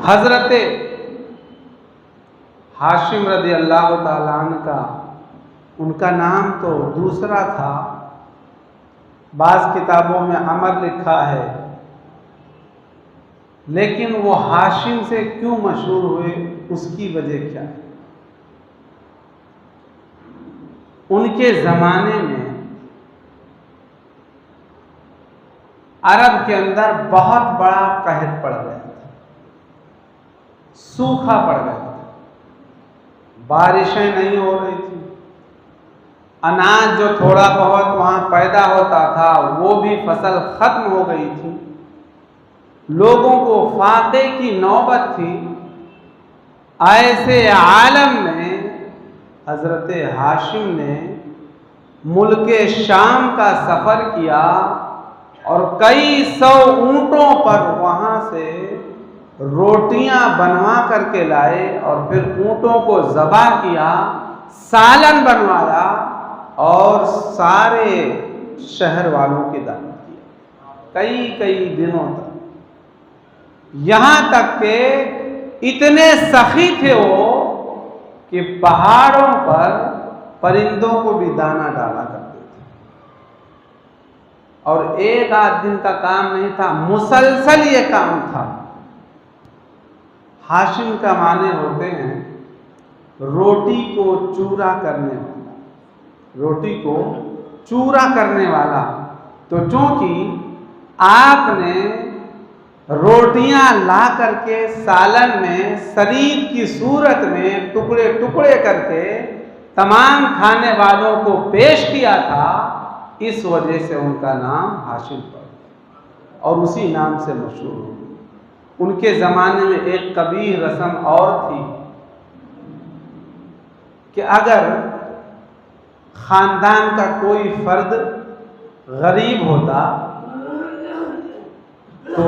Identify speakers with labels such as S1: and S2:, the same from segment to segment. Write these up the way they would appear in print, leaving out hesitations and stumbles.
S1: हजरत हाशिम रज़ी अल्लाह ताला अन्हु का उनका नाम तो दूसरा था, बाज़ किताबों में अमर लिखा है, लेकिन वो हाशिम से क्यों मशहूर हुए, उसकी वजह क्या है? उनके ज़माने में अरब के अंदर बहुत बड़ा कहर पड़ गया था, सूखा पड़ गया था, बारिशें नहीं हो रही थी, अनाज जो थोड़ा बहुत वहाँ पैदा होता था वो भी फसल खत्म हो गई थी, लोगों को फाके की नौबत थी। ऐसे आलम में हजरत हाशिम ने मुल्के शाम का सफ़र किया और कई सौ ऊँटों पर वहाँ से रोटियां बनवा करके लाए और फिर ऊँटों को ज़बा किया, सालन बनवाया और सारे शहर वालों के दान किया कई कई दिनों तक। यहाँ तक के इतने सखी थे वो कि पहाड़ों पर परिंदों को भी दाना डाला करते थे, और एक आध दिन का काम नहीं था, मुसलसल ये काम था। हाशिम का माने होते हैं रोटी को चूरा करने वाला, रोटी को चूरा करने वाला। तो चूंकि आपने रोटियां ला करके सालन में शरीर की सूरत में टुकड़े टुकड़े करके तमाम खाने वालों को पेश किया था, इस वजह से उनका नाम हाशिम पड़ा और उसी नाम से मशहूर हो गया। उनके ज़माने में एक कबीह रस्म और थी कि अगर ख़ानदान का कोई फर्द गरीब होता तो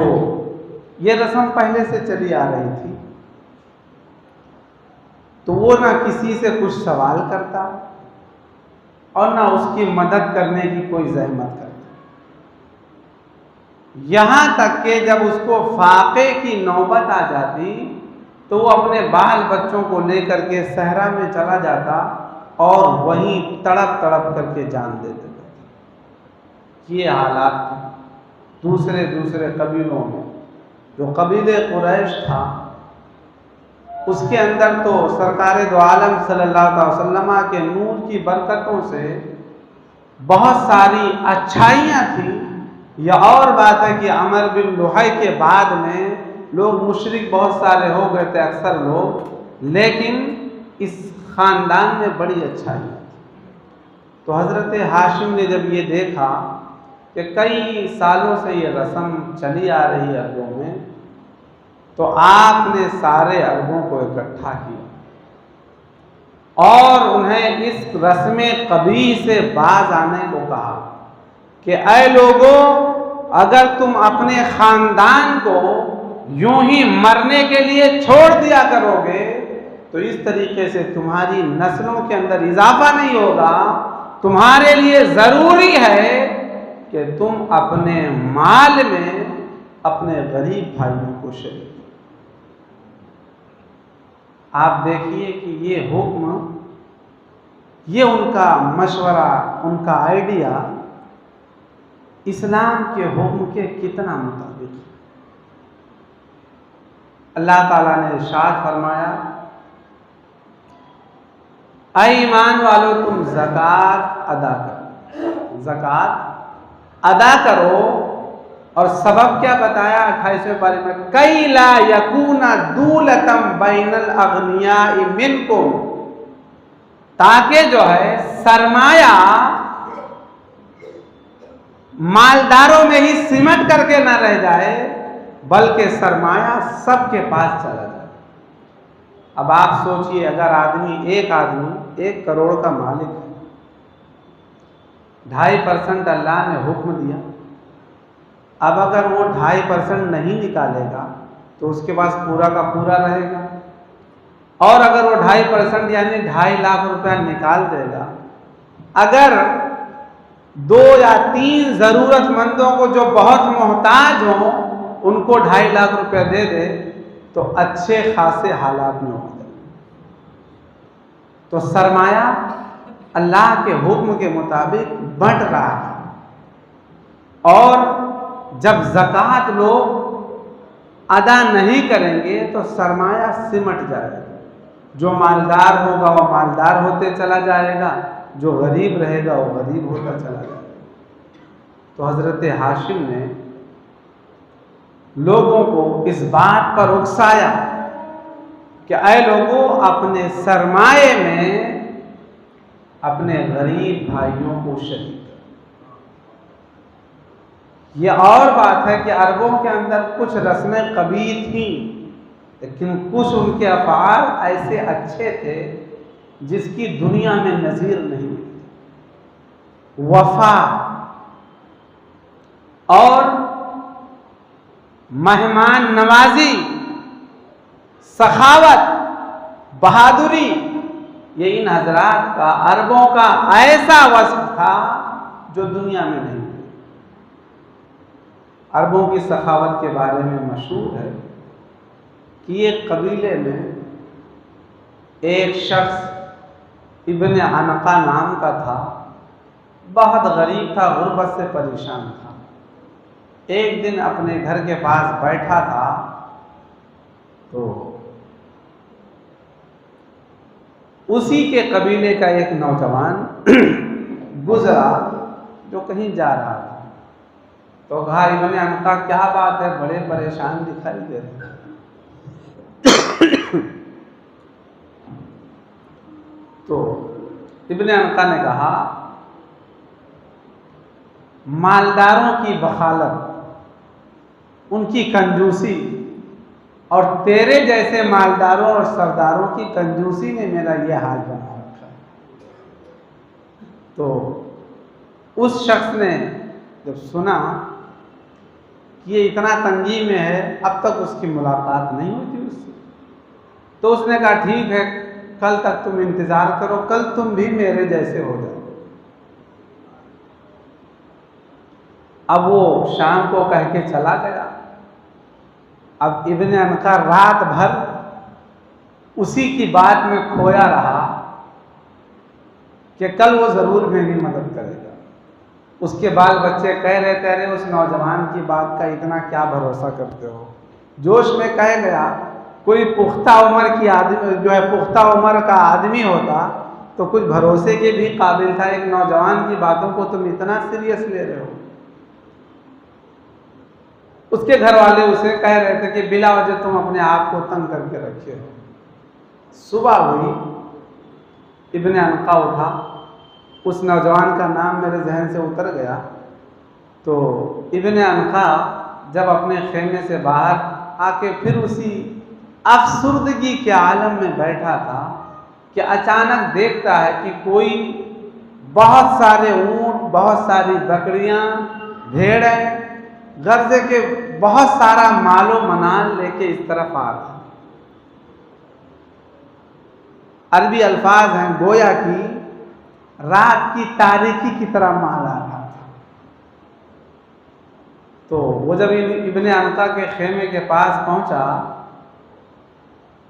S1: ये रस्म पहले से चली आ रही थी, तो वो ना किसी से कुछ सवाल करता और ना उसकी मदद करने की कोई जहमत करता। यहाँ तक कि जब उसको फाके की नौबत आ जाती तो वो अपने बाल बच्चों को लेकर के सहरा में चला जाता और वहीं तड़प तड़प करके जान दे देता। ये हालात थे दूसरे दूसरे कबीलों में। जो कबीले कुरैश था उसके अंदर तो सरकार दो आलम सल्लल्लाहु अलैहि वसल्लम के नूर की बरकतों से बहुत सारी अच्छाइयाँ थी। यह और बात है कि अमर बिन लुहै के बाद में लोग मुशरिक बहुत सारे हो गए थे, अक्सर लोग, लेकिन इस ख़ानदान में बड़ी अच्छाई थी। तो हज़रत हाशिम ने जब ये देखा कि कई सालों से ये रस्म चली आ रही है अरबों में, तो आपने सारे अरबों को इकट्ठा किया और उन्हें इस रस्म कबीह से बाज आने को कहा कि ऐ लोगों, अगर तुम अपने ख़ानदान को यूं ही मरने के लिए छोड़ दिया करोगे तो इस तरीके से तुम्हारी नस्लों के अंदर इजाफा नहीं होगा। तुम्हारे लिए ज़रूरी है कि तुम अपने माल में अपने गरीब भाइयों को शरीक। आप देखिए कि ये हुक्म, ये उनका मशवरा, उनका आइडिया इस्लाम के हुक्म के कितना मुताबिक है। अल्लाह ताला ने इरशाद फरमाया, ऐ ईमान वालों, तुम ज़कात अदा करो, ज़कात अदा करो। और सबब क्या बताया 28वें पारे में, कई ला यकूना दूलतम बैनल अगनियाई मिनकुम, ताकि जो है सरमाया मालदारों में ही सिमट करके ना रह जाए, बल्कि सरमाया सबके पास चला जाए। अब आप सोचिए, अगर एक आदमी 1 करोड़ का मालिक है, 2.5% अल्लाह ने हुक्म दिया, अब अगर वो 2.5% नहीं निकालेगा तो उसके पास पूरा का पूरा रहेगा, और अगर वो 2.5% यानी 2.5 लाख रुपया निकाल देगा, अगर 2 या 3 ज़रूरतमंदों को जो बहुत मोहताज हों उनको 2.5 लाख रुपया दे दे तो अच्छे खासे हालात में हो जाए। तो सरमाया अल्लाह के हुक्म के मुताबिक बंट रहा है, और जब ज़कात लोग अदा नहीं करेंगे तो सरमाया सिमट जाएगा। जो मालदार होगा वो मालदार होते चला जाएगा, जो गरीब रहेगा वो गरीब होता चला जाएगा। तो हज़रत हाशिम ने लोगों को इस बात पर उकसाया कि ऐ लोगों, अपने सरमाए में अपने गरीब भाइयों को शरीक करो। यह और बात है कि अरबों के अंदर कुछ रस्में कबीह थीं, लेकिन कुछ उनके अफ़आल ऐसे अच्छे थे जिसकी दुनिया में नज़ीर नहीं मिलती। वफा और मेहमान नवाजी, सखावत, बहादुरी, ये इन हजरात का, अरबों का ऐसा वस्फ था जो दुनिया में नहीं। अरबों की सखावत के बारे में मशहूर है कि एक कबीले में एक शख्स इब्ने अनका नाम का था, बहुत गरीब था, गुर्बत से परेशान था। एक दिन अपने घर के पास बैठा था तो उसी के कबीले का एक नौजवान गुजरा जो कहीं जा रहा था। तो कहा, इब्ने अनका क्या बात है, बड़े परेशान दिखाई दे रहे। तो इब्ने अनका ने कहा, मालदारों की बखालत, उनकी कंजूसी और तेरे जैसे मालदारों और सरदारों की कंजूसी ने मेरा यह हाल बना रखा है। तो उस शख्स ने जब सुना कि ये इतना तंगी में है, अब तक उसकी मुलाकात नहीं हुई थी उससे, तो उसने कहा, ठीक है, कल तक तुम इंतज़ार करो, कल तुम भी मेरे जैसे हो जाओ। अब वो शाम को कह के चला गया। अब इब्ने अनका रात भर उसी की बात में खोया रहा कि कल वो ज़रूर मेरी मदद करेगा। उसके बाल बच्चे कह रहे थे, अरे उस नौजवान की बात का इतना क्या भरोसा करते हो। जोश में कह गया, कोई पुख्ता उम्र की आदमी जो है, पुख्ता उम्र का आदमी होता तो कुछ भरोसे के भी काबिल था। एक नौजवान की बातों को तुम इतना सीरियस ले रहे हो। उसके घर वाले उसे कह रहे थे कि बिला वजह तुम अपने आप को तंग करके रखे हो। सुबह हुई, इब्ने अनका उठा, उस नौजवान का नाम मेरे जहन से उतर गया। तो इब्ने अनका जब अपने खेमे से बाहर आके फिर उसी अफसुर्दगी के आलम में बैठा था कि अचानक देखता है कि कोई बहुत सारे ऊंट, बहुत सारी बकरियां, भेड़ें, गर्जे के बहुत सारा मालो मनाल लेके इस तरफ आ रहा। अरबी अल्फाज हैं, गोया कि रात की तारीकी की तरह माल आ रहा था। तो वो जब इब्ने अनका के खेमे के पास पहुंचा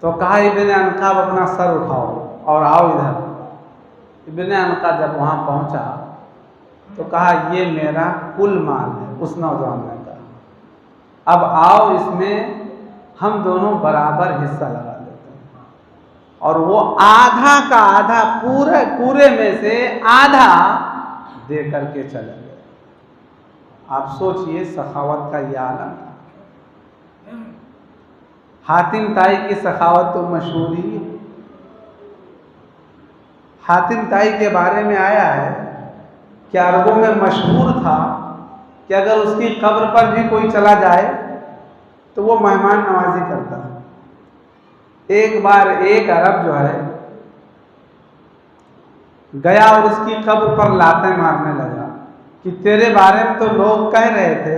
S1: तो कहा, इब्ने अनका अपना सर उठाओ और आओ इधर। इब्ने अनका जब वहां पहुंचा तो कहा, ये मेरा कुल माल है। उस नौजवान ने कहा, अब आओ, इसमें हम दोनों बराबर हिस्सा लगा देते हैं। और वो आधा का आधा, पूरे में से आधा दे करके चले गए। आप सोचिए, सखावत का यह आलम था। हातिम ताई की सखावत तो मशहूर ही है। हातिम ताई के बारे में आया है कि अरबों में मशहूर था कि अगर उसकी कब्र पर भी कोई चला जाए तो वो मेहमान नवाजी करता है। एक बार एक अरब जो है गया और उसकी कब्र पर लातें मारने लगा कि तेरे बारे में तो लोग कह रहे थे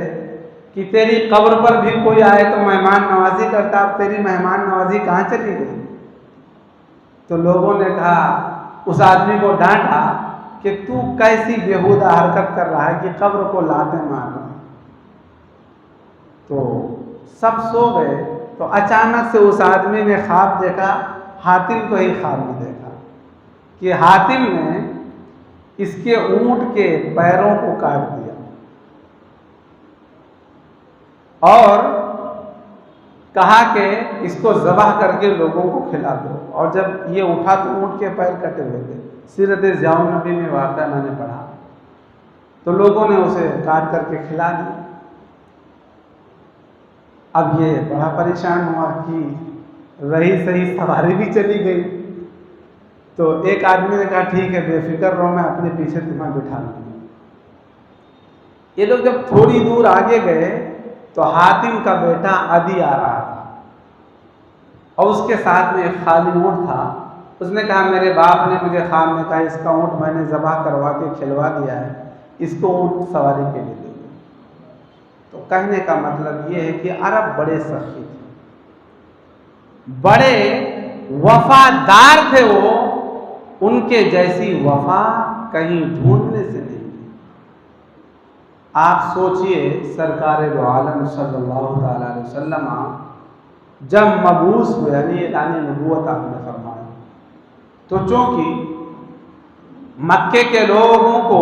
S1: कि तेरी कब्र पर भी कोई आए तो मेहमान नवाजी करता, अब तेरी मेहमान नवाजी कहाँ चली गई। तो लोगों ने कहा, उस आदमी को डांटा कि तू कैसी बेहुदा हरकत कर रहा है कि कब्र को लातें मार रहा है। तो सब सो गए, तो अचानक से उस आदमी ने ख्वाब देखा, हातिम को ही ख्वाब में देखा कि हातिम ने इसके ऊंट के पैरों को काट दिया और कहा कि इसको ज़बह करके लोगों को खिला दो। और जब ये उठा तो ऊंट के पैर कटे हुए थे। सीरत ज़ियाउल नबी में वाक़या मैंने पढ़ा। तो लोगों ने उसे काट करके खिला दिया। अब ये बड़ा परेशान हुआ कि रही सही सवारी भी चली गई। तो एक आदमी ने कहा ठीक है, बेफिक्र रहो, मैं अपने पीछे तुम्हें बिठा लूँगा। ये लोग जब थोड़ी दूर आगे गए तो हातिम का बेटा अदी आ रहा था और उसके साथ में एक खाली ऊँट था। उसने कहा मेरे बाप ने मुझे ख्वाब में कहा इसका ऊँट मैंने ज़बह करवा के खिलवा दिया है, इसको ऊँट सवारी के लिए दे दो। तो कहने का मतलब ये है कि अरब बड़े सखी थे, बड़े वफादार थे। वो उनके जैसी वफा कहीं ढूंढने से नहीं। आप सोचिए सरकार दो आलम सल्लल्लाहु ताला अलैहि वसल्लम जब मबूस हुए, यानी ऐलान नबूवत आपने फरमाया, तो चूंकि मक्के के लोगों को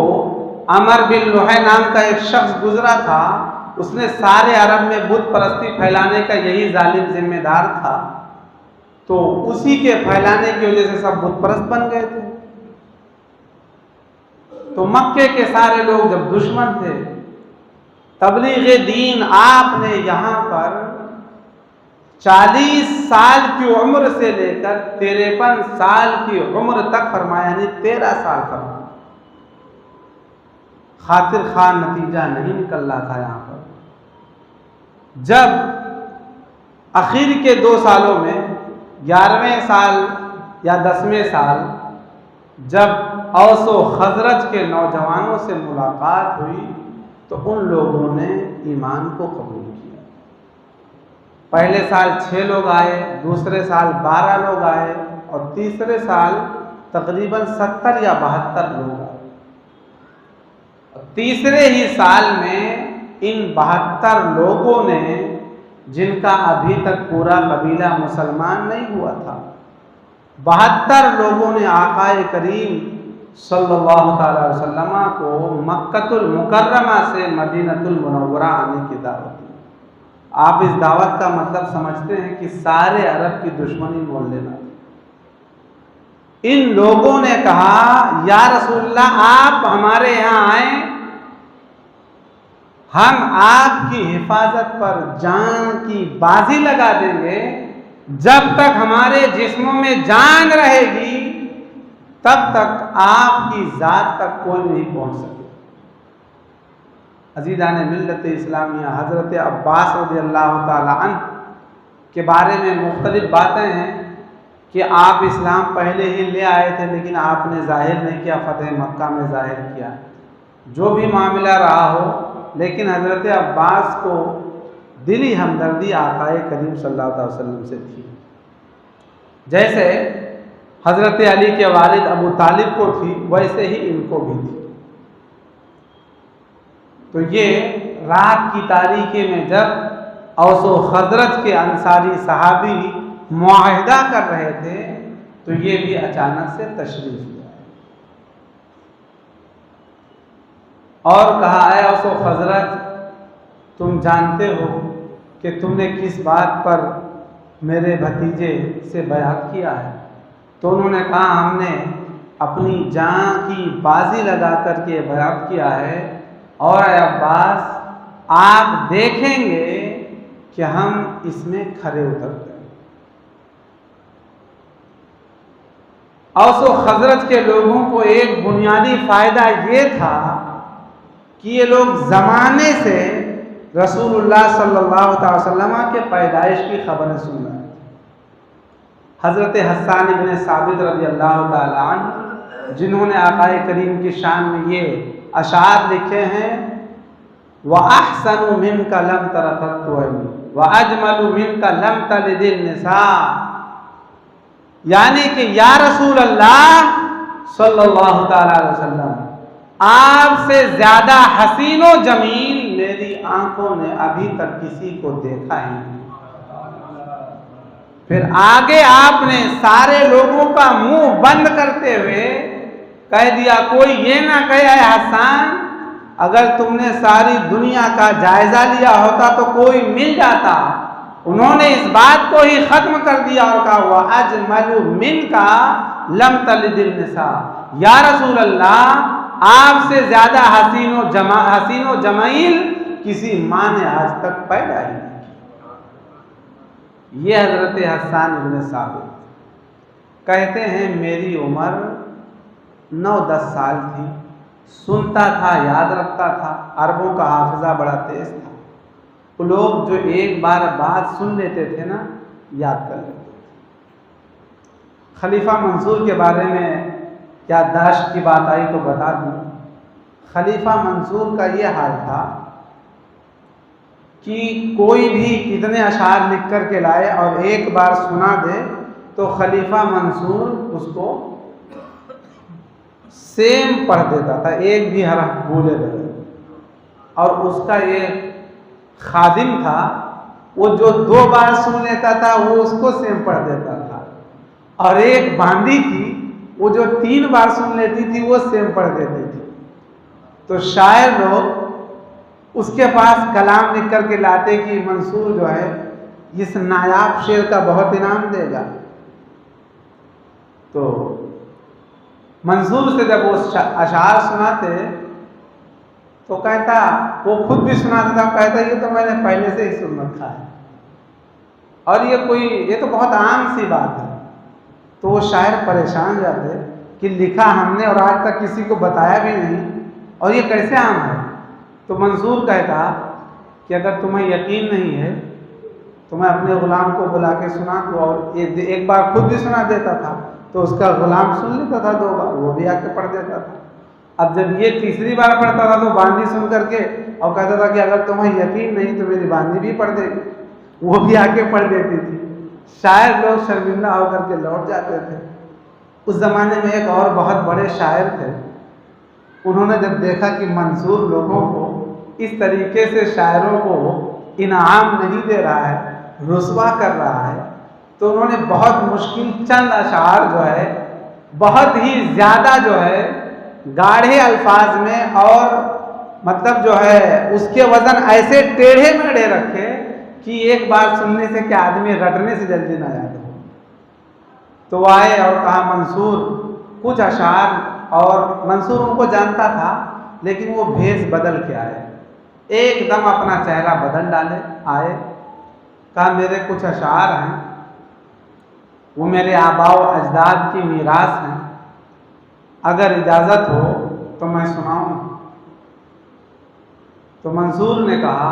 S1: अमर बिन लुहै नाम का एक शख्स गुजरा था, उसने सारे अरब में बुत परस्ती फैलाने का यही जालिम जिम्मेदार था। तो उसी के फैलाने की वजह से सब बुत परस्त बन गए थे। तो मक्के के सारे लोग जब दुश्मन थे, तबलीग दीन आपने यहाँ पर 40 साल की उम्र से लेकर 53 साल की उम्र तक फरमाया, यानी 13 साल फरमाया। खातिर खां नतीजा नहीं निकल रहा था। यहाँ पर जब आखिर के 2 सालों में 11वें साल या 10वें साल जब औस व खजरज के नौजवानों से मुलाकात हुई तो उन लोगों ने ईमान को कबूल किया। पहले साल 6 लोग आए, दूसरे साल 12 लोग आए और तीसरे साल तकरीबन 70 या 72 लोग आए। तीसरे ही साल में इन 72 लोगों ने, जिनका अभी तक पूरा कबीला मुसलमान नहीं हुआ था, 72 लोगों ने आकाए करीम सल्लल्लाहु अलैहि वसल्लम को मक्कतुल मुकर्रमा से मदीनतुल मुनव्वरा आने की दावत दी। आप इस दावत का मतलब समझते हैं कि सारे अरब की दुश्मनी मोल लेना। इन लोगों ने कहा या रसूलल्लाह आप हमारे यहाँ आए, हम आपकी हिफाजत पर जान की बाजी लगा देंगे। जब तक हमारे जिस्मों में जान रहेगी तब तक आपकी ज़ात तक कोई नहीं पहुंच सके। अज़ीज़ान मिल्लत इस्लामिया हज़रत अब्बास रज़ियल्लाहु ताला अन्हु के बारे में मुख्तलिफ बातें हैं कि आप इस्लाम पहले ही ले आए थे लेकिन आपने ज़ाहिर नहीं किया, फ़तह मक्का में ज़ाहिर किया। जो भी मामला रहा हो, लेकिन हज़रत अब्बास को दिली हमदर्दी आकाए करीम सल्लल्लाहु अलैहि वसल्लम से थी। जैसे हज़रत अली के वालिद अबू तालिब को थी, वैसे ही इनको भी थी। तो ये रात की तारीकी में जब औस व खजरज के अंसारी सहाबी मुआहिदा कर रहे थे तो ये भी अचानक से तशरीफ लिया और कहा है औस व खजरज, तुम जानते हो कि तुमने किस बात पर मेरे भतीजे से बयात किया है? तो उन्होंने कहा हमने अपनी जान की बाजी लगा करके बयात किया है और अब्बास आप देखेंगे कि हम इसमें खरे उतरते हैं। औस व खजरज के लोगों को एक बुनियादी फायदा ये था कि ये लोग ज़माने से रसूलुल्लाह सल्लल्लाहु अलैहि वसल्लम के पैदाइश की खबरें सुन रहे थे। हज़रत हस्सान इब्न साबित रज़ियल्लाहु ताला अन्हु, जिन्होंने आकाए करीम की शान में ये अशार लिखे हैं, व अहसनु मिनका लम तरतु व अजमलु मिनका लम तलिदिन निसा, यानी कि या रसूल अल्लाह सल्लल्लाहु ताला अलैहि वसल्लम, आपसे ज़्यादा हसीनो जमील मेरी आंखों ने अभी तक किसी को देखा ही नहीं। फिर आगे आपने सारे लोगों का मुंह बंद करते हुए कह दिया, कोई ये ना कहे हसन, अगर तुमने सारी दुनिया का जायजा लिया होता तो कोई मिल जाता। उन्होंने इस बात को ही खत्म कर दिया और कहा, वह अजमलु मिनका लम तलिदिल निसा, या रसूल अल्लाह, आपसे ज्यादा हसीनो जमाइल किसी माँ ने आज तक पैदा ही नहीं। ये हजरत हसन इब्न साबित कहते हैं, मेरी उम्र 9-10 साल थी, सुनता था, याद रखता था, अरबों का हाफिजा बड़ा तेज था। वो लोग जो एक बार बात सुन लेते थे ना, याद कर लेते थे। खलीफा मंसूर के बारे में याददाश्त की बात आई तो बता दूं। खलीफा मंसूर का ये हाल था कि कोई भी कितने अशार लिख कर के लाए और एक बार सुना दे तो खलीफा मंसूर उसको सेम पढ़ देता था, एक भी हरफ भूले रहे। और उसका एक खादिम था, वो जो 2 बार सुन लेता था वो उसको सेम पढ़ देता था। और एक बांदी थी, वो जो 3 बार सुन लेती थी वो सेम पढ़ देती थी। तो शायर लोग उसके पास कलाम लिख करके लाते कि मंसूर जो है इस नायाब शेर का बहुत इनाम देगा। तो मंसूर से जब वो अशार सुनाते तो कहता, वो खुद भी सुनाता था, कहता ये तो मैंने पहले से ही सुन रखा है और ये तो बहुत आम सी बात है। तो वो शायर परेशान जाते कि लिखा हमने और आज तक किसी को बताया भी नहीं और ये कैसे आम है। तो मंसूर कहता कि अगर तुम्हें यकीन नहीं है तो मैं अपने गुलाम को बुला के सुना दूँ। और एक बार खुद भी सुना देता था तो उसका गुलाम सुन लेता था 2 बार, वो भी आके पढ़ देता था। अब जब ये तीसरी बार पढ़ता था तो बांदी सुन करके और कहता था कि अगर तुम्हें यकीन नहीं तो मेरी बांदी भी पढ़ देगी, वो भी आके पढ़ देती थी। शायर लोग शर्मिंदा होकर के लौट जाते थे। उस ज़माने में एक और बहुत बड़े शायर थे, उन्होंने जब देखा कि मंसूर लोगों को इस तरीके से शायरों को इनाम नहीं दे रहा है, रुस्वा कर रहा है, तो उन्होंने बहुत मुश्किल चंद अशार जो है बहुत ही ज़्यादा जो है गाढ़े अल्फाज में और मतलब जो है उसके वजन ऐसे टेढ़े मेढ़े रखे कि एक बार सुनने से क्या आदमी रटने से जल्दी ना याद हो। तो वो आए और कहा, मंसूर कुछ अशार, और मंसूर उनको जानता था लेकिन वो भेष बदल के आए, एकदम अपना चेहरा बदल डाले आए। कहा, मेरे कुछ अशार हैं, वो मेरे आबाओ अजदाद की मीरास हैं, अगर इजाज़त हो तो मैं सुनाऊं। तो मंसूर ने कहा,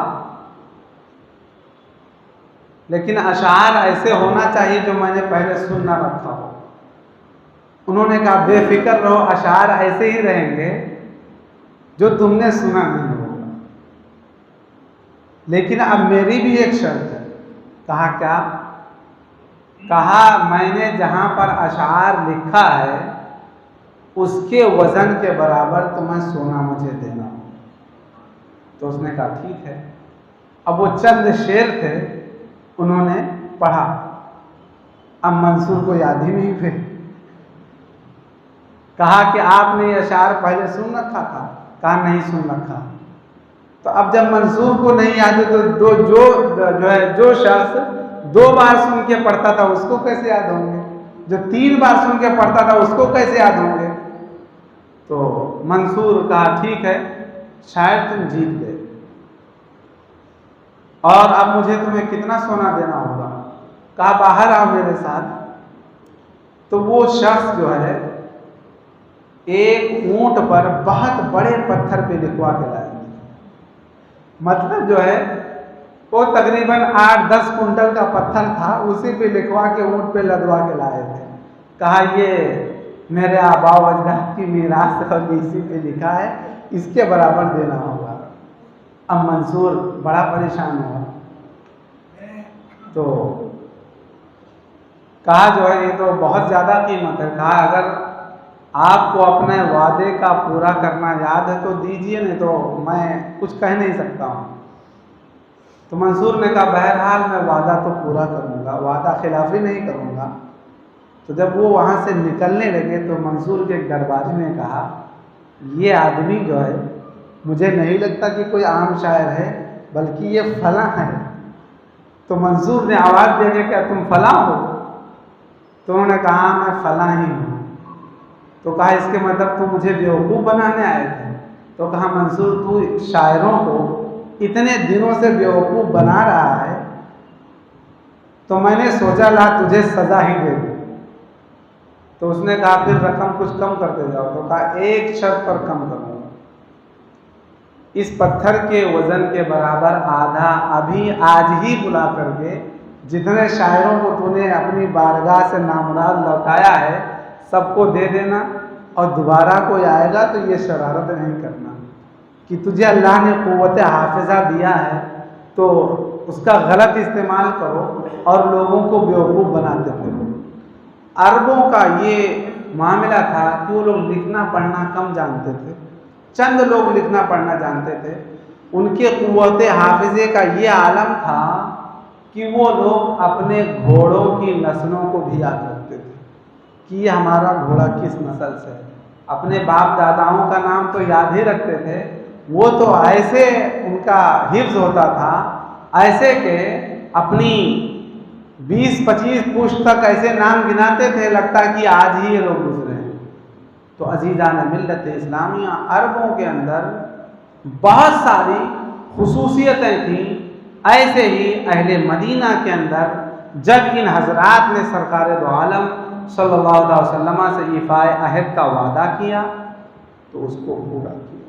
S1: लेकिन अशार ऐसे होना चाहिए जो मैंने पहले सुन ना रखा हो। उन्होंने कहा, बेफिक्र रहो, अशार ऐसे ही रहेंगे जो तुमने सुना नहीं होगा, लेकिन अब मेरी भी एक शर्त है। कहा, क्या? कहा, मैंने जहां पर अशार लिखा है उसके वजन के बराबर तुम्हें सोना मुझे देना। तो उसने कहा, ठीक है। अब वो चंद शेर थे, उन्होंने पढ़ा। अब मंसूर को याद ही नहीं थे। कहा कि आपने ये अशार पहले सुन रखा था? कहा, नहीं सुन रखा। तो अब जब मंसूर को नहीं याद है तो जो शख्स 2 बार सुन के पढ़ता था उसको कैसे याद होंगे, जो 3 बार सुन के पढ़ता था उसको कैसे याद होंगे। तो मंसूर कहा, ठीक है, शायद तुम जीत गए और अब मुझे तुम्हें कितना सोना देना होगा। कहा, बाहर आओ मेरे साथ। तो वो शख्स जो है एक ऊंट पर बहुत बड़े पत्थर पे लिखवा के लाए, मतलब जो है वो तकरीबन 8-10 कुंटल का पत्थर था, उसी पे लिखवा के ऊंट पे लदवा के लाए थे। कहा, ये मेरे आबाओ अजदाद की मीरास और इसी पे लिखा है, इसके बराबर देना होगा। अब मंसूर बड़ा परेशान हुआ। तो कहा, जो है ये तो बहुत ज़्यादा कीमत है। कहा, अगर आपको अपने वादे का पूरा करना याद है तो दीजिए, नहीं तो मैं कुछ कह नहीं सकता हूँ। तो मंसूर ने कहा बहरहाल मैं वादा तो पूरा करूँगा, वादा खिलाफी नहीं करूँगा। तो जब वो वहाँ से निकलने लगे तो मंसूर के एक दरबारी ने कहा ये आदमी जो है मुझे नहीं लगता कि कोई आम शायर है, बल्कि ये फला है। तो मंसूर ने आवाज़ दे के क्या तुम फला हो? तो उन्होंने कहा मैं फला ही हूँ। तो कहा इसके मतलब तुम मुझे बेवकूफ़ बनाने आए थे? तो कहा मंसूर तू शायरों को इतने दिनों से बेवकूफ़ बना रहा है, तो मैंने सोचा ला तुझे सज़ा ही दे दूँ। तो उसने कहा फिर रकम कुछ कम करते जाओ। तो कहा एक शर्त पर कम करूँगा, इस पत्थर के वज़न के बराबर आधा अभी आज ही बुला करके जितने शायरों को तूने अपनी बारगाह से नामुराद लौटाया है सबको दे देना, और दोबारा कोई आएगा तो ये शरारत नहीं करना कि तुझे अल्लाह ने क़ुव्वत हाफ़िज़ा दिया है तो उसका गलत इस्तेमाल करो और लोगों को बेवकूफ़ बनाते फिरो। अरबों का ये मामला था कि वो लोग लिखना पढ़ना कम जानते थे, चंद लोग लिखना पढ़ना जानते थे। उनके क़ुव्वत हाफ़िज़े का ये आलम था कि वो लोग अपने घोड़ों की नस्लों को भी याद रखते थे कि ये हमारा घोड़ा किस नस्ल से है। अपने बाप दादाओं का नाम तो याद ही रखते थे, वो तो ऐसे उनका हिफ्ज़ होता था, ऐसे के अपनी 20-25 पुश्त तक ऐसे नाम गिनाते थे, लगता कि आज ही ये लोग गुजरे हैं। तो अजीज़ान मिल्लत इस्लामिया, अरबों के अंदर बहुत सारी खुसूसियतें थीं। ऐसे ही अहले मदीना के अंदर जब इन हज़रात ने सरकार दो आलम सल्लल्लाहु अलैहि वसल्लम से इफ़ाए अहद का वादा किया तो उसको पूरा किया।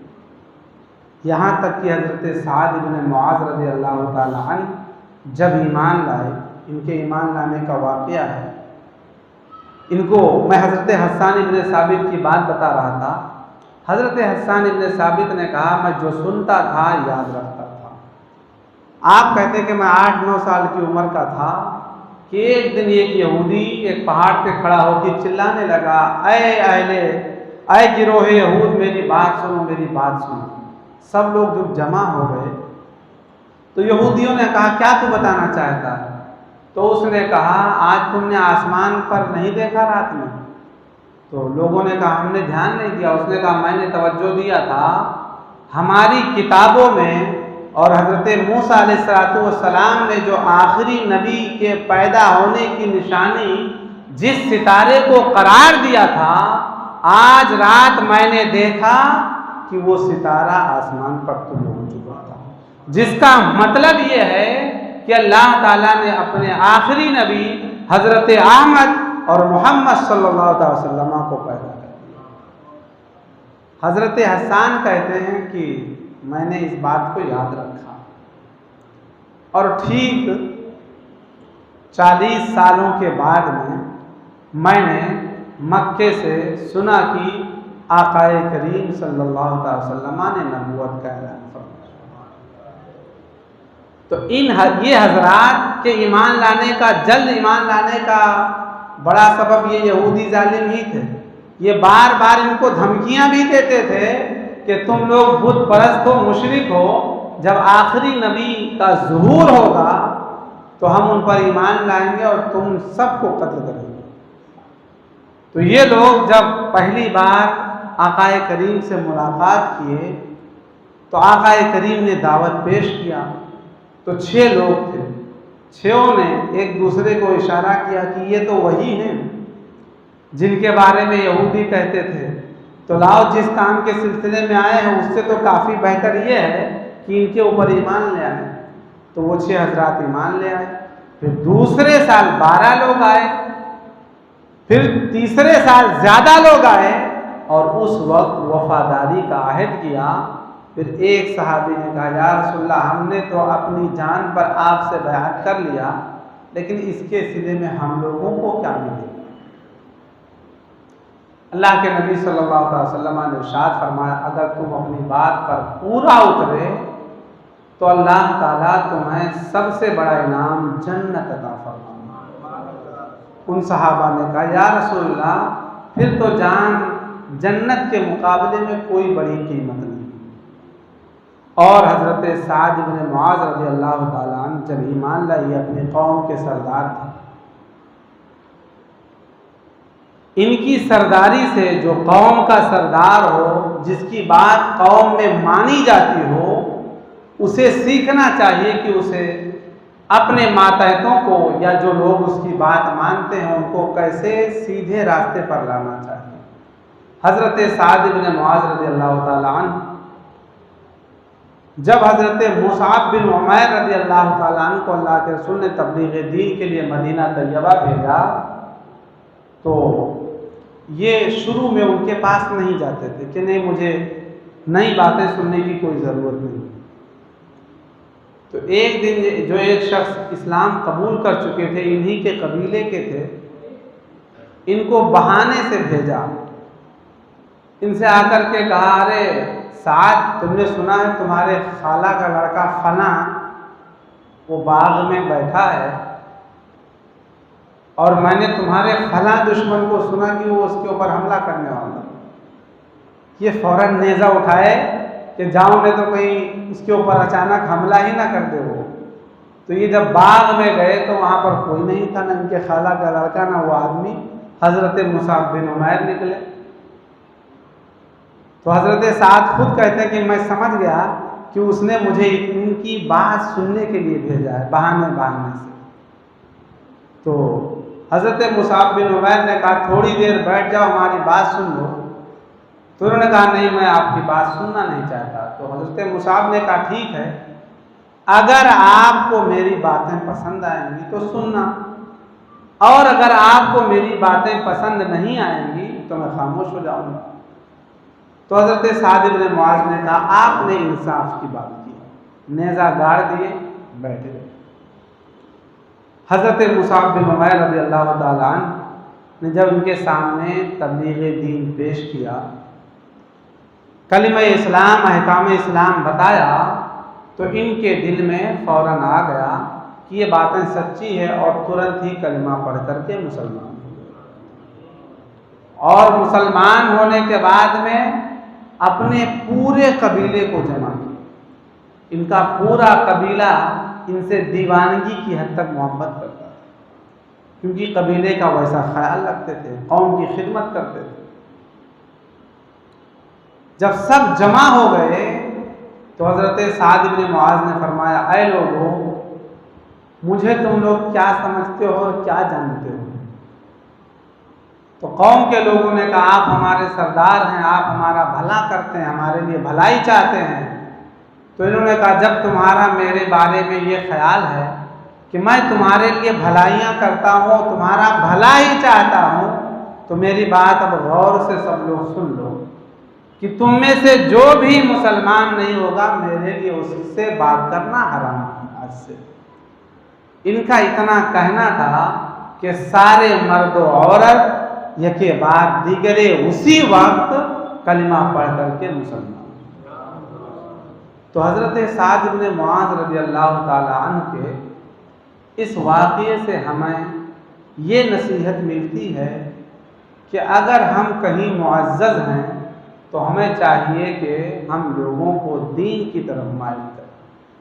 S1: यहाँ तक कि हज़रत साद इब्न मुआज़ रज़ी अल्लाह ताला अन्हु जब ईमान लाए, इनके ईमान लाने का वाक़या है। इनको मैं हज़रत हस्सान इब्न साबित की बात बता रहा था। हज़रत हस्सान इब्न साबित ने कहा मैं जो सुनता था याद रखता था। आप कहते कि मैं 8-9 साल की उम्र का था कि एक दिन एक यहूदी एक पहाड़ पे खड़ा होकर चिल्लाने लगा, ऐ गिरोहे यहूद मेरी बात सुनो, मेरी बात सुनो। सब लोग जब जमा हो गए तो यहूदियों ने कहा क्या तू बताना चाहता है? तो उसने कहा आज तुमने आसमान पर नहीं देखा रात में? तो लोगों ने कहा हमने ध्यान नहीं दिया। उसने कहा मैंने तवज्जो दिया था, हमारी किताबों में और हज़रत मूसा अलैहिस्सलाम ने जो आखिरी नबी के पैदा होने की निशानी जिस सितारे को करार दिया था, आज रात मैंने देखा कि वो सितारा आसमान पर तुल हो चुका था। जिसका मतलब ये है कि अल्लाह ताला ने अपने आखिरी नबी हज़रत अहमद और मोहम्मद सल्लल्लाहु अलैहि वसल्लम को पैदा कर दिया। हज़रत हस्सान कहते हैं कि मैंने इस बात को याद रखा और ठीक 40 सालों के बाद में मैंने मक्के से सुना कि आकाए करीम सल्लल्लाहु अलैहि वसल्लम ने नबूवत का ऐलान फरमाया। तो ये हजरात के ईमान लाने का, जल्द ईमान लाने का बड़ा सबब ये यहूदी जालिम ही थे। ये बार बार इनको धमकियां भी देते थे कि तुम लोग बुत परस्त हो, मुशरिक हो, जब आखिरी नबी का ज़ुहूर होगा तो हम उन पर ईमान लाएंगे और तुम सबको कत्ल करेंगे। तो ये लोग जब पहली बार आकाए करीम से मुलाकात किए तो आकाए करीम ने दावत पेश किया। तो 6 लोग थे, 6 ने एक दूसरे को इशारा किया कि ये तो वही हैं जिनके बारे में यहूदी कहते थे, तो लाओ जिस काम के सिलसिले में आए हैं उससे तो काफ़ी बेहतर ये है कि इनके ऊपर ईमान ले आए। तो वो 6 हजरात ईमान ले आए। फिर दूसरे साल 12 लोग आए, फिर तीसरे साल ज़्यादा लोग आए और उस वक्त वफादारी का अहद किया। फिर एक सहाबी ने कहा या रसूलल्लाह हमने तो अपनी जान पर आपसे बैअत कर लिया, लेकिन इसके सिले में हम लोगों को क्या मिलेगा? अल्लाह के नबी सल्लल्लाहु अलैहि वसल्लम ने इरशाद फरमाया अगर तुम अपनी बात पर पूरा उतरे तो अल्लाह ताला तुम्हें सबसे बड़ा इनाम जन्नत अता फरमाएगा। उन सहाबा ने कहा या रसूलल्लाह फिर तो जान जन्नत के मुकाबले में कोई बड़ी कीमत नहीं। और हज़रत साद इब्न मुआज़ रज़ियल्लाहु ताला अन्हु जब ईमान लाई अपने कौम के सरदार थे। इनकी सरदारी से जो कौम का सरदार हो, जिसकी बात कौम में मानी जाती हो, उसे सीखना चाहिए कि उसे अपने मातहतों को या जो लोग उसकी बात मानते हैं उनको कैसे सीधे रास्ते पर लाना चाहिए। हज़रत साद इब्न मुआज़ रज़ियल्लाहु ताला अन्हु जब हज़रत मुसाब बिन उमैर रज़ियल्लाहु ताला अन्हु को अल्लाह के रसूल ने तबलीग दीन के लिए मदीना तैयबा भेजा, तो ये शुरू में उनके पास नहीं जाते थे कि नहीं, मुझे नई बातें सुनने की कोई ज़रूरत नहीं। तो एक दिन जो एक शख्स इस्लाम कबूल कर चुके थे, इन्हीं के कबीले के थे, इनको बहाने से भेजा। इनसे आकर के कहा, अरे साद, तुमने सुना है तुम्हारे खाला का लड़का फला वो बाग में बैठा है, और मैंने तुम्हारे फला दुश्मन को सुना कि वो उसके ऊपर हमला करने वाला। ये फौरन नेज़ा उठाए कि जाओ, नहीं तो कहीं उसके ऊपर अचानक हमला ही ना कर दे वो। तो ये जब बाग में गए तो वहाँ पर कोई नहीं था, ना इनके खाला का लड़का ना वो आदमी। हज़रत मुसाब बिन उमैर निकले तो हज़रत साद खुद कहते हैं कि मैं समझ गया कि उसने मुझे इनकी बात सुनने के लिए भेजा है, बहाने से। तो हज़रत मुसाब बिन उमैर ने कहा, थोड़ी देर बैठ जाओ, हमारी बात सुन लो। तो उन्होंने कहा, नहीं, मैं आपकी बात सुनना नहीं चाहता। तो हज़रत मुसाब ने कहा, ठीक है, अगर आपको मेरी बातें पसंद आएंगी तो सुनना, और अगर आपको मेरी बातें पसंद नहीं आएंगी तो मैं खामोश हो जाऊंगा। तो हज़रत साद इब्न मुआज़ ने कहा, आपने इंसाफ की बात की, नेज़ा गाड़ दिए, बैठे रहे। हज़रत मुसाब बिन उमैर रज़ियल्लाहु ताला अन्हु ने जब उनके सामने तबलीग दीन पेश किया, कलिमा इस्लाम, अहकाम इस्लाम बताया, तो इनके दिल में फ़ौरन आ गया कि ये बातें सच्ची है, और तुरंत ही कलिमा पढ़ करके मुसलमान हो। और मुसलमान होने के बाद में अपने पूरे कबीले को जमा किया। इनका पूरा कबीला इनसे दीवानगी की हद तक मोहब्बत करता था, क्योंकि कबीले का वैसा ख्याल रखते थे, कौम की खिदमत करते थे। जब सब जमा हो गए तो हज़रत साद इब्न मुआज़ ने फरमाया, ऐ लोगों, मुझे तुम लोग क्या समझते हो और क्या जानते हो? तो कौम के लोगों ने कहा, आप हमारे सरदार हैं, आप हमारा भला करते हैं, हमारे लिए भलाई चाहते हैं। तो इन्होंने कहा, जब तुम्हारा मेरे बारे में ये ख्याल है कि मैं तुम्हारे लिए भलाइयाँ करता हूँ, तुम्हारा भला ही चाहता हूँ, तो मेरी बात अब गौर से सब लोग सुन लो कि तुम में से जो भी मुसलमान नहीं होगा, मेरे लिए उससे बात करना हराम है आज से। इनका इतना कहना था कि सारे मर्द और औरत यके बाद दीगरे उसी वक्त कलिमा पढ़ करके मुसलमान। तो हज़रत साद इब्न मुआज़ रज़ियल्लाहु ताला अन्हु के इस वाक़ये से हमें ये नसीहत मिलती है कि अगर हम कहीं मुअज़्ज़ज़ हैं तो हमें चाहिए कि हम लोगों को दीन की तरफ माइल करें।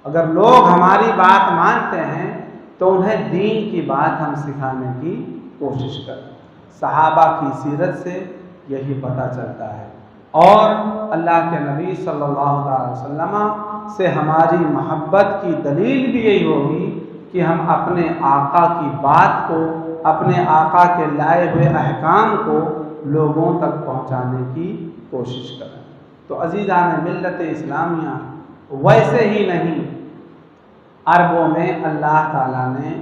S1: अगर लोग हमारी बात मानते हैं तो उन्हें दीन की बात हम सिखाने की कोशिश करें। सहाबा की सीरत से यही पता चलता है, और अल्लाह के नबी सल्लल्लाहु अलैहि वसल्लम से हमारी मोहब्बत की दलील भी यही होगी कि हम अपने आका की बात को, अपने आका के लाए हुए अहकाम को लोगों तक पहुंचाने की कोशिश करें। तो अज़ीज़ान मिल्लत इस्लामिया, वैसे ही नहीं, अरबों में अल्लाह ताला ने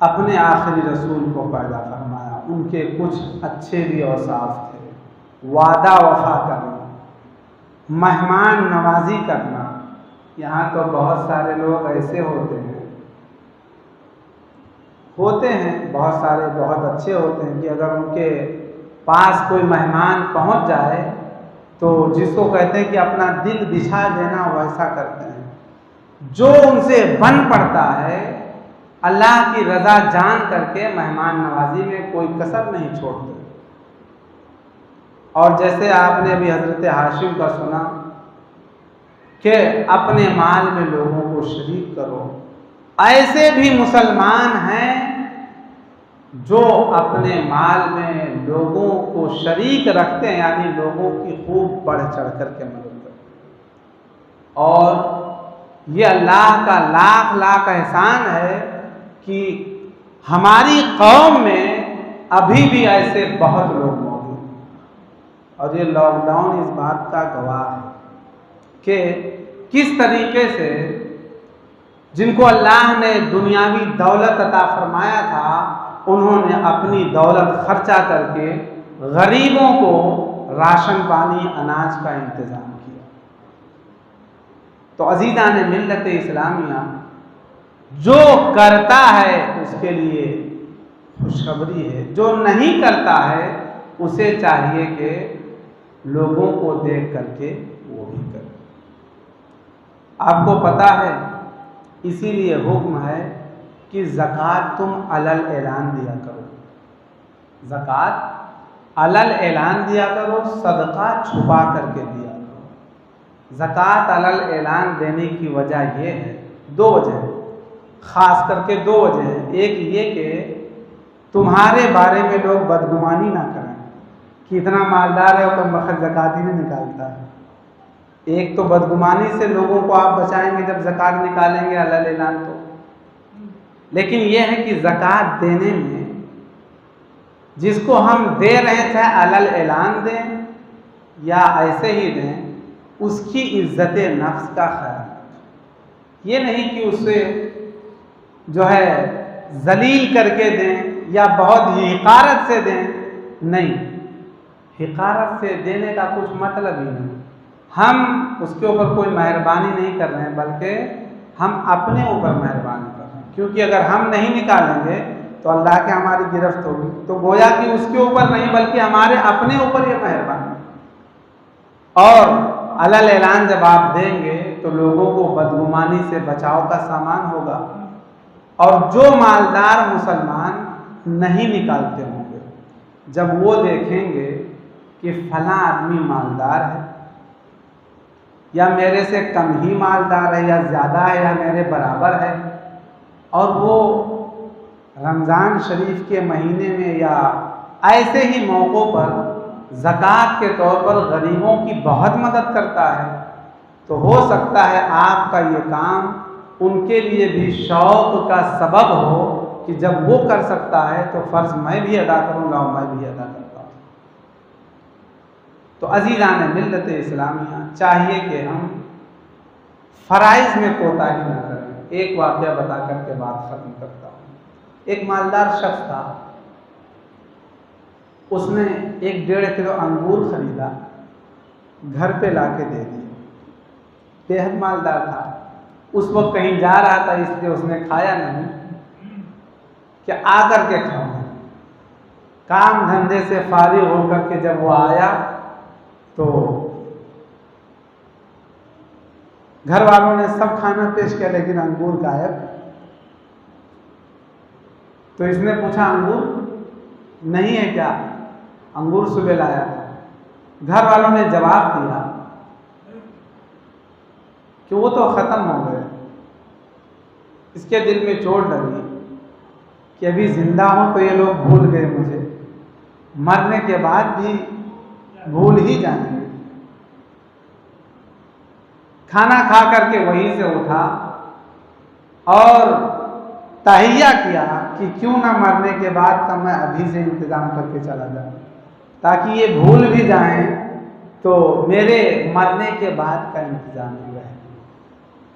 S1: अपने आखिरी रसूल को पैदा फरमाया। उनके कुछ अच्छे भी औसाफ थे, वादा वफा करना, मेहमान नवाजी करना। यहाँ तो बहुत सारे लोग ऐसे होते हैं बहुत सारे बहुत अच्छे होते हैं कि अगर उनके पास कोई मेहमान पहुँच जाए तो जिसको कहते हैं कि अपना दिल बिछा देना, वैसा करते हैं। जो उनसे बन पड़ता है, अल्लाह की रज़ा जान करके मेहमान नवाजी में कोई कसर नहीं छोड़ते। और जैसे आपने अभी हज़रत हाशिम का सुना कि अपने माल में लोगों को शरीक करो। ऐसे भी मुसलमान हैं जो अपने माल में लोगों को शरीक रखते हैं, यानी लोगों की खूब बढ़ चढ़ करके मदद करते हैं। और ये अल्लाह का लाख लाख एहसान है कि हमारी कौम में अभी भी ऐसे बहुत लोग मौजूद हैं। और ये लॉकडाउन इस बात का गवाह है कि किस तरीके से जिनको अल्लाह ने दुनियावी दौलत अता फरमाया था, उन्होंने अपनी दौलत खर्चा करके गरीबों को राशन पानी अनाज का इंतज़ाम किया। तो अज़ीज़ान मिल्लत इस्लामिया, जो करता है उसके लिए खुशखबरी है, जो नहीं करता है उसे चाहिए कि लोगों को देख करके वो भी करे। आपको पता है, इसीलिए हुक्म है कि ज़कात तुम अलल ऐलान दिया करो, ज़कात अलल ऐलान दिया करो, सदका छुपा करके दिया करो। ज़कात अलल ऐलान देने की वजह ये है, दो वजह है, ख़ास करके दो वजह है। एक ये कि तुम्हारे बारे में लोग बदगुमानी ना करें कि इतना मालदार है और कम वक्त ज़कात ही नहीं निकालता है। एक तो बदगुमानी से लोगों को आप बचाएंगे जब ज़कात निकालेंगे अलल ऐलान तो। लेकिन यह है कि ज़कात देने में जिसको हम दे रहे हैं, चाहे अलल ऐलान दें या ऐसे ही दें, उसकी इज्जत नफ्स का ख्याल। ये नहीं कि उसे जो है जलील करके दें या बहुत ही हिकारत से दें, नहीं, हिकारत से देने का कुछ मतलब ही नहीं। हम उसके ऊपर कोई मेहरबानी नहीं कर रहे हैं, बल्कि हम अपने ऊपर मेहरबानी कर रहे हैं। क्योंकि अगर हम नहीं निकालेंगे तो अल्लाह के हमारी गिरफ्त होगी, तो गोया कि उसके ऊपर नहीं बल्कि हमारे अपने ऊपर ये मेहरबानी। और अलल ऐलान जब आप देंगे तो लोगों को बदगुमानी से बचाव का सामान होगा। और जो मालदार मुसलमान नहीं निकालते होंगे, जब वो देखेंगे कि फलां आदमी मालदार है या मेरे से कम ही मालदार है या ज़्यादा है या मेरे बराबर है, और वो रमज़ान शरीफ के महीने में या ऐसे ही मौक़ों पर ज़कात के तौर पर गरीबों की बहुत मदद करता है, तो हो सकता है आपका ये काम उनके लिए भी शौक़ का सबब हो कि जब वो कर सकता है तो फ़र्ज़ मैं भी अदा करूँगा और मैं भी अदा करता हूँ। तो अज़ीज़ान मिल्लत इस्लामिया, चाहिए कि हम फ़राइज़ में कोताही न करें। एक वाक़या बता करके बात ख़त्म करता हूँ। एक मालदार शख्स था, उसने 1-1.5 किलो अंगूर ख़रीदा, घर पे लाके दे दिए। बेहद मालदार था, उस वक्त कहीं जा रहा था इसलिए उसने खाया नहीं कि आकर के खाऊं। काम धंधे से फारिग होकर के जब वो आया तो घर वालों ने सब खाना पेश किया, लेकिन अंगूर गायब। तो इसने पूछा अंगूर नहीं है क्या? अंगूर सुबह लाया था। घर वालों ने जवाब दिया कि वो तो ख़त्म हो गए। इसके दिल में चोट लगी कि अभी जिंदा हूं तो ये लोग भूल गए मुझे, मरने के बाद भी भूल ही जाएंगे। खाना खा करके वहीं से उठा और तहिया किया कि क्यों ना मरने के बाद का मैं अभी से इंतज़ाम करके चला जाऊं, ताकि ये भूल भी जाएं तो मेरे मरने के बाद का इंतज़ाम भी रहे।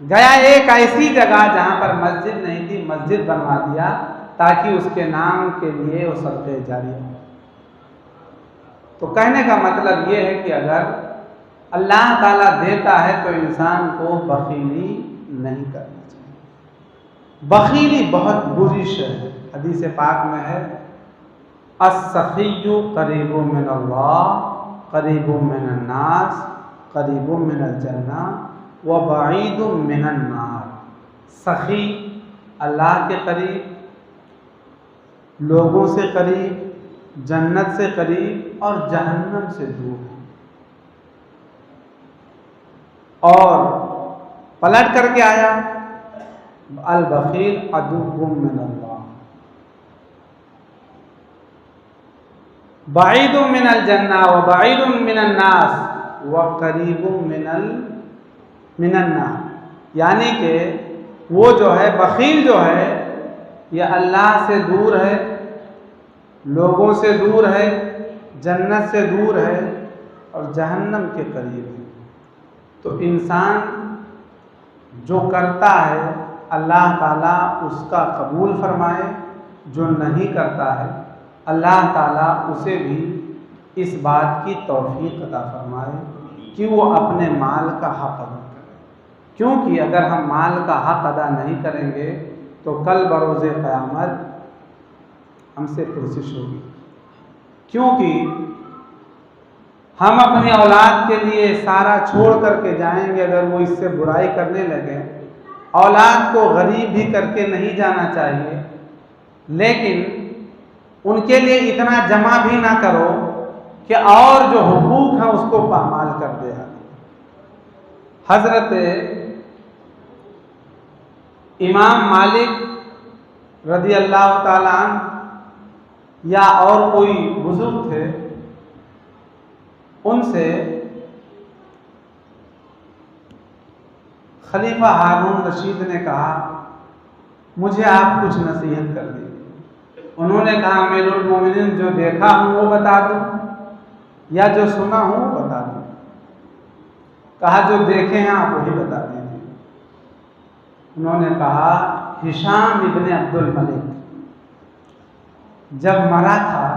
S1: गया एक ऐसी जगह जहाँ पर मस्जिद नहीं थी, मस्जिद बनवा दिया ताकि उसके नाम के लिए वो सदक़े जारी हो। तो कहने का मतलब ये है कि अगर अल्लाह ताला देता है तो इंसान को बखीली नहीं करना चाहिए। बखीली बहुत बुरी शय है। हदीस पाक में है, अस्सखिय्यु करीबु मिनल्लाह करीबु मिनन्नास करीबु मिनल जन्नह व बईदु मिनन्नार। सखी अल्लाह के करीब, लोगों से करीब, जन्नत से करीब और जहन्नम से दूर है। और पलट करके आया, अल बखील अदुव्वुम मिनल्लाह बाइदुम मिनल जन्ना व बाइदुम मिनन नास व करीबुम मिनन नार। यानी कि वो जो है बखील जो है ये अल्लाह से दूर है, लोगों से दूर है, जन्नत से दूर है और जहन्नम के करीब है। तो इंसान जो करता है अल्लाह ताला उसका कबूल फरमाए, जो नहीं करता है अल्लाह ताला उसे भी इस बात की तौफीक अता फरमाए कि वो अपने माल का हक़ अदा करे। क्योंकि अगर हम माल का हक़ अदा नहीं करेंगे तो कल बरोज़े क़यामत हमसे पुरसिश होगी। क्योंकि हम अपनी औलाद के लिए सारा छोड़ करके जाएंगे, अगर वो इससे बुराई करने लगे। औलाद को गरीब भी करके नहीं जाना चाहिए, लेकिन उनके लिए इतना जमा भी ना करो कि और जो हुकूक है उसको पामाल कर दे। हज़रत इमाम मालिक रज़ी अल्लाह ताला अन्हु या और कोई बुजुर्ग थे, उनसे खलीफा हारून रशीद ने कहा मुझे आप कुछ नसीहत कर दी। उन्होंने कहा अमीरुल मोमिनीन जो देखा हूँ वो बता दूँ या जो सुना हूँ वो बता दूँ। कहा जो देखे हैं आप वही बता दीजिए। उन्होंने कहा हिशाम इब्न अब्दुल मलिक जब मरा था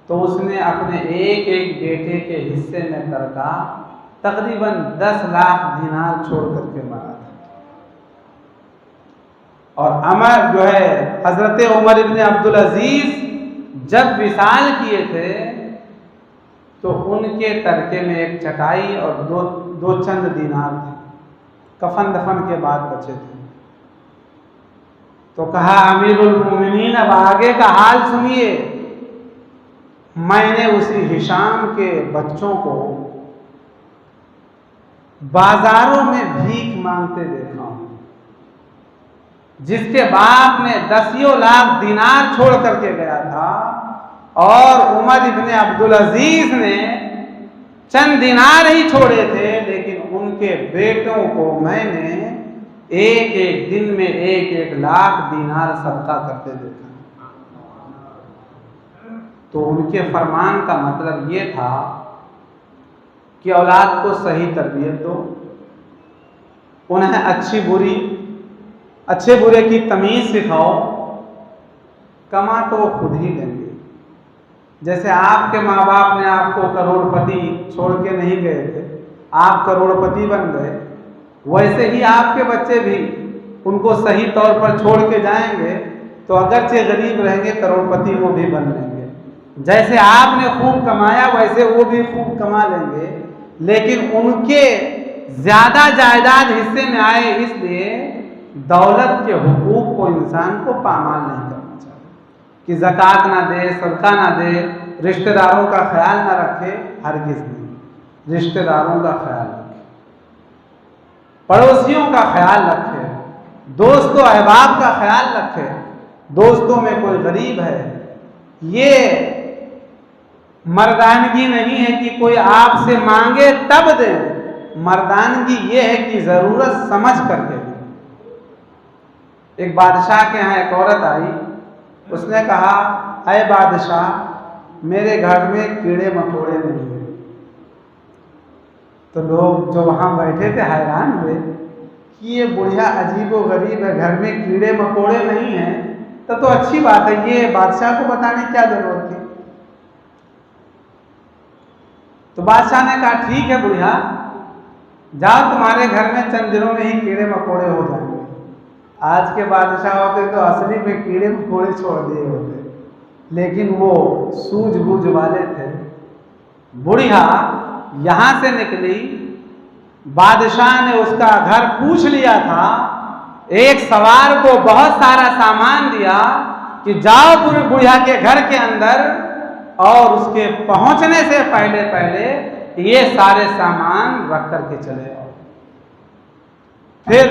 S1: तो उसने अपने एक एक बेटे के हिस्से में तरका तकरीबन 10 लाख दिनार छोड़ करके मरा था। और अमर जो है हज़रत उमर इब्न अब्दुल अजीज़ जब विसाल किए थे तो उनके तरके में एक चटाई और दो चंद दिनार थे, कफन दफन के बाद बचे थे। तो कहा अमीरुल मोमिनीन अब आगे का हाल सुनिए। मैंने उसी हिशाम के बच्चों को बाजारों में भीख मांगते देखा हूं, जिसके बाप ने 10 लाख दिनार छोड़ करके गया था और उमर इब्ने अब्दुल अजीज ने चंद दिनार ही छोड़े थे, लेकिन उनके बेटों को मैंने एक एक दिन में 1-1 लाख दिनार सदका करते देखा। तो उनके फरमान का मतलब ये था कि औलाद को सही तरबियत दो, उन्हें अच्छे बुरे की तमीज़ सिखाओ। कमा तो वो खुद ही लेंगे। जैसे आपके माँ बाप ने आपको करोड़पति छोड़ के नहीं गए थे, आप करोड़पति बन गए, वैसे ही आपके बच्चे भी उनको सही तौर पर छोड़ के जाएंगे तो अगरचे गरीब रहेंगे करोड़पति वो भी बन लेंगे। जैसे आपने खूब कमाया वैसे वो भी खूब कमा लेंगे, लेकिन उनके ज़्यादा जायदाद हिस्से में आए, इसलिए दौलत के हुकूक को इंसान को पामाल नहीं करना चाहिए कि ज़कात ना दे, सदका ना दे, रिश्तेदारों का ख्याल ना रखे। हरगिज़ नहीं, रिश्तेदारों का ख्याल रखे, पड़ोसियों का ख्याल रखे, दोस्तों अहबाब का ख्याल रखे। दोस्तों में कोई गरीब है, ये मर्दानगी नहीं है कि कोई आपसे मांगे तब दे, मर्दानगी ये है कि ज़रूरत समझ करके दे। एक बादशाह के यहाँ एक औरत आई, उसने कहा अय बादशाह मेरे घर में कीड़े मकोड़े नहीं हुए। तो लोग जो वहाँ बैठे थे हैरान हुए कि ये बुढ़िया अजीबो गरीब है, घर में कीड़े मकोड़े नहीं हैं, तो अच्छी बात है, ये बादशाह को बताने की क्या जरूरत थी। तो बादशाह ने कहा ठीक है बुढ़िया, जाओ तुम्हारे घर में चंद दिनों में ही कीड़े मकोड़े हो जाएंगे। आज के बादशाह होते तो असली में कीड़े मकोड़े छोड़ दिए होते, लेकिन वो सूझबूझ वाले थे। बुढ़िया यहाँ से निकली, बादशाह ने उसका घर पूछ लिया था, एक सवार को बहुत सारा सामान दिया कि जाओ पूरी बुढ़िया के घर के अंदर और उसके पहुंचने से पहले पहले ये सारे सामान रख करके चले आओ। फिर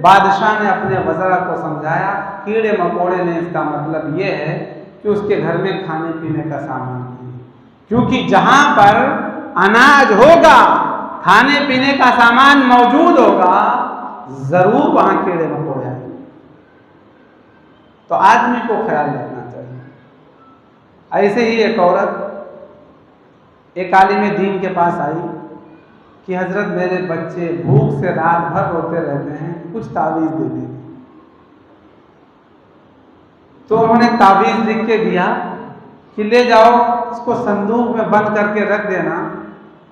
S1: बादशाह ने अपने वज़रा को समझाया, कीड़े मकोड़े ने इसका मतलब ये है कि उसके घर में खाने पीने का सामान नहीं, क्योंकि जहां पर अनाज होगा, खाने पीने का सामान मौजूद होगा, जरूर वहां कीड़े मकोड़े आएंगे। तो आदमी को ख्याल रखना चाहिए। ऐसे ही एक औरत एक आलिम दीन के पास आई कि हजरत मेरे बच्चे भूख से रात भर रोते रहते हैं, कुछ तावीज़ दे दीजिए। तो उन्होंने तावीज़ लिख के दिया कि ले जाओ, इसको संदूक में बंद करके रख देना,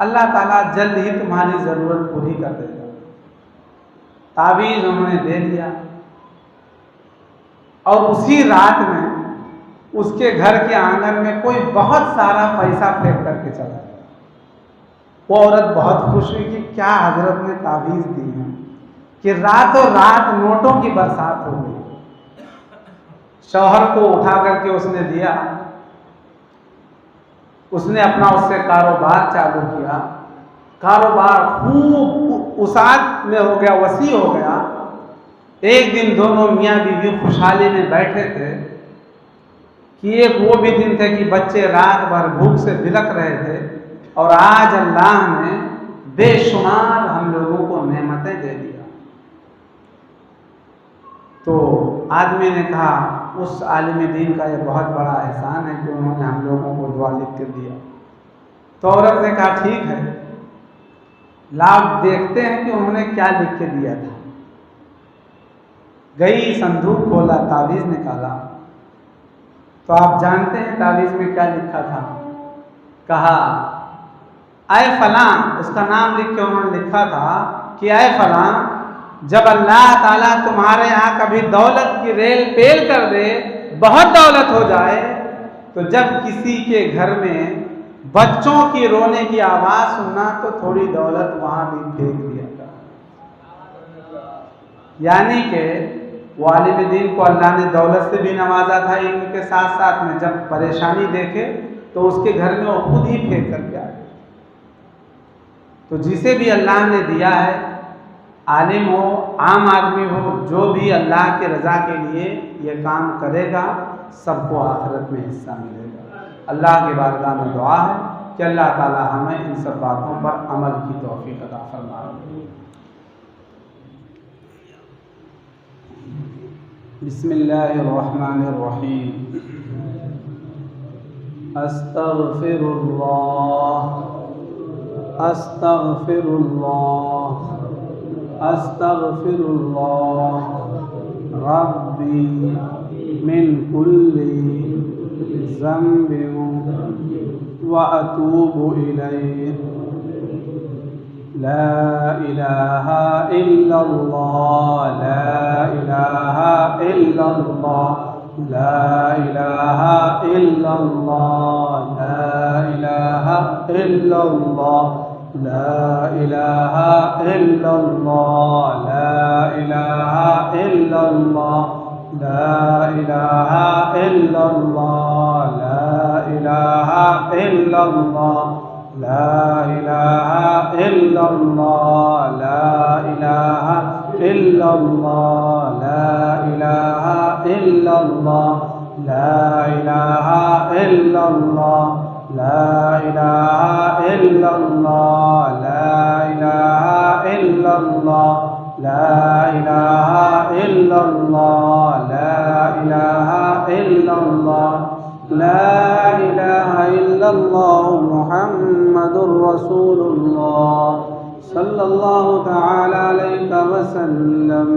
S1: अल्लाह ताला जल्द ही तुम्हारी ज़रूरत पूरी कर देगा। तावीज़ उन्होंने दे दिया और उसी रात में उसके घर के आंगन में कोई बहुत सारा पैसा फेंक करके चला गया। वो औरत बहुत खुश हुई कि क्या हजरत ने तावीज़ दी है कि रातों रात नोटों की बरसात हो गई। शौहर को उठा करके उसने दिया, उसने अपना उससे कारोबार चालू किया, कारोबार खूब उसात में हो गया, वसी हो गया। एक दिन दोनों मियाँ बीवी खुशहाली में बैठे थे कि एक वो भी दिन थे कि बच्चे रात भर भूख से बिलक रहे थे और आज अल्लाह ने बेशुमार हम लोगों को नेमतें दे दिया। तो आदमी ने कहा उस आलिम दीन का ये बहुत बड़ा एहसान है कि उन्होंने हम लोगों को दुआ लिख कर दिया। तो औरत ने कहा ठीक है, लाभ देखते हैं कि उन्होंने क्या लिख के दिया था। गई, संदूक खोला, तावीज़ निकाला, तो आप जानते हैं तावीज़ में क्या लिखा था। कहा आए फलां, उसका नाम लिख के उन्होंने लिखा था कि आए फलां, जब अल्लाह ताला तुम्हारे यहाँ कभी दौलत की रेल पेल कर दे, बहुत दौलत हो जाए, तो जब किसी के घर में बच्चों की रोने की आवाज़ सुनना तो थोड़ी दौलत वहाँ भी फेंक दिया था। यानी कि वो आलिम दीन को अल्लाह ने दौलत से भी नवाजा था, इल्म के साथ साथ में जब परेशानी देखे तो उसके घर में वो खुद ही फेंक करके आए। तो जिसे भी अल्लाह ने दिया है, आलिम हो, आम आदमी हो, जो भी अल्लाह के रज़ा के लिए ये काम करेगा, सबको आखिरत में हिस्सा मिलेगा। अल्लाह की बारगाह में दुआ है कि अल्लाह ताला हमें इन सब बातों पर अमल की तौफीक अता फरमाए। बिस्मिल्लाहिर्रहमानिर्रहीम। अस्तग़फिरुल्लाह अस्तग़फिरुल्लाह अस्तग़फिरुल्लाह रब्बी मिन कुल्ली ज़ंबिन व अतूबु इलैहि। ला इलाहा इल्लल्लाह, ला इलाहा इल्लल्लाह, ला इलाहा इल्लल्लाह, ला इलाहा इल्लल्लाह, ला इलाहा इल्लल्लाह, ला इलाहा इल्लल्लाह, ला इलाहा इल्लल्लाह, ला इलाहा इल्लल्लाह, ला इलाहा इल्लल्लाह, ला इलाहा इल्लल्लाह, ला इलाहा इल्लल्लाह, ला इलाहा इल्लल्लाह, ला इलाहा इल्लल्लाह, ला इलाहा इल्लल्लाह, ला इलाहा इल्लल्लाह, ला इलाहा इल्लल्लाह, ला इलाहा इल्लल्लाह मुहम्मदुर रसूलुल्लाह सल्लल्लाहु तआला अलैहि वसल्लम।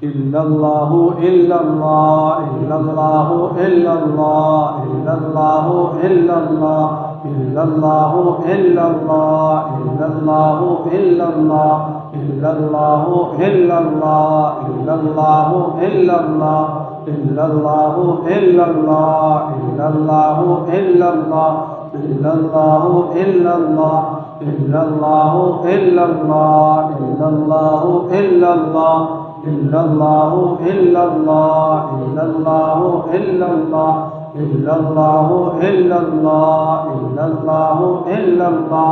S1: इल्लल्लाहु इल्लल्लाह, इल्लल्लाहु इल्लल्लाह, इल्लल्लाहु इल्लल्लाह, इल्लल्लाहु इल्लल्लाह, इल्लल्लाहु इल्लल्लाह, इल्लल्लाहु इल्लल्लाह, इल्लल्लाहु इल्लल्लाह, इल्लल्लाहु इल्लल्लाह, इल्लल्लाहु इल्लल्लाह, इल्लल्लाहु इल्लल्लाह, इल्लल्लाहु इल्लल्लाह, इल्लल्लाहु इल्लल्लाह, इल्लल्लाहु इल्लल्लाह, इल्लल्लाहु इल्लल्लाह, इल्लल्लाहु इल्लल्लाह, इल्लल्लाहु इल्लल्लाह,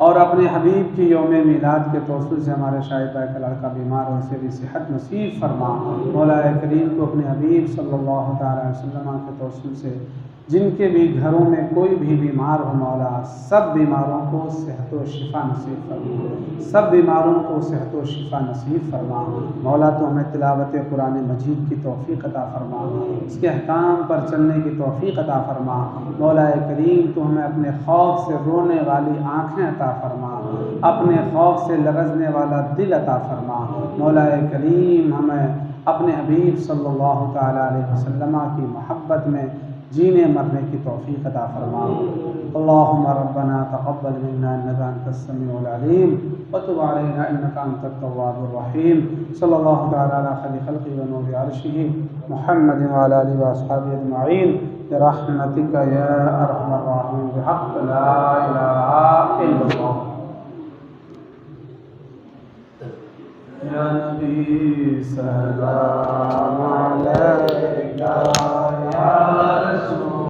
S1: और अपने हबीब की यौम मीलाद के तौसील से हमारे शाहिद भाई का लड़का बीमार हो, उसे भी सेहत नसीब फरमा। मौला करीम को अपने हबीब सल्लल्लाहु अलैहि वसल्लम के तौसील से जिनके भी घरों में कोई भी बीमार हो मौला, सब बीमारों को सेहत व शिफा नसीब फरमा, सब बीमारों को सेहत व शिफा नसीब फरमा। मौला तो हमें तिलावत कुरान मजीद की तौफीक अता फरमा, इसके अहकाम पर चलने की तौफीक अता फरमा। मौला करीम तो हमें अपने खौफ से रोने वाली आँखें अता फरमा, अपने खौफ से लरजने वाला दिल अता फरमा। मौला करीम हमें अपने हबीब सल्लल्लाहु तआला अलैहि वसल्लम की मोहब्बत में जीने मरने की तौफीक अता फरमा। अल्लाहुम्मा रब्बना तक़ब्बल मिन्ना इन्नका अंतस समीउल अलीम व तुब अलैना इन्नका अंतत तव्वाबुर रहीम। सल्लल्लाहु तआला अला खैरि खल्क़िही व नूरि अर्शिही मुहम्मद व अला आलिहि व अस्हाबिहि अजमईन बिरहमतिका या अरहमर राहिमीन बिहक़्क़ि ला इलाहा इल्लल्लाह। या नबी सलाम अलैका या रसूल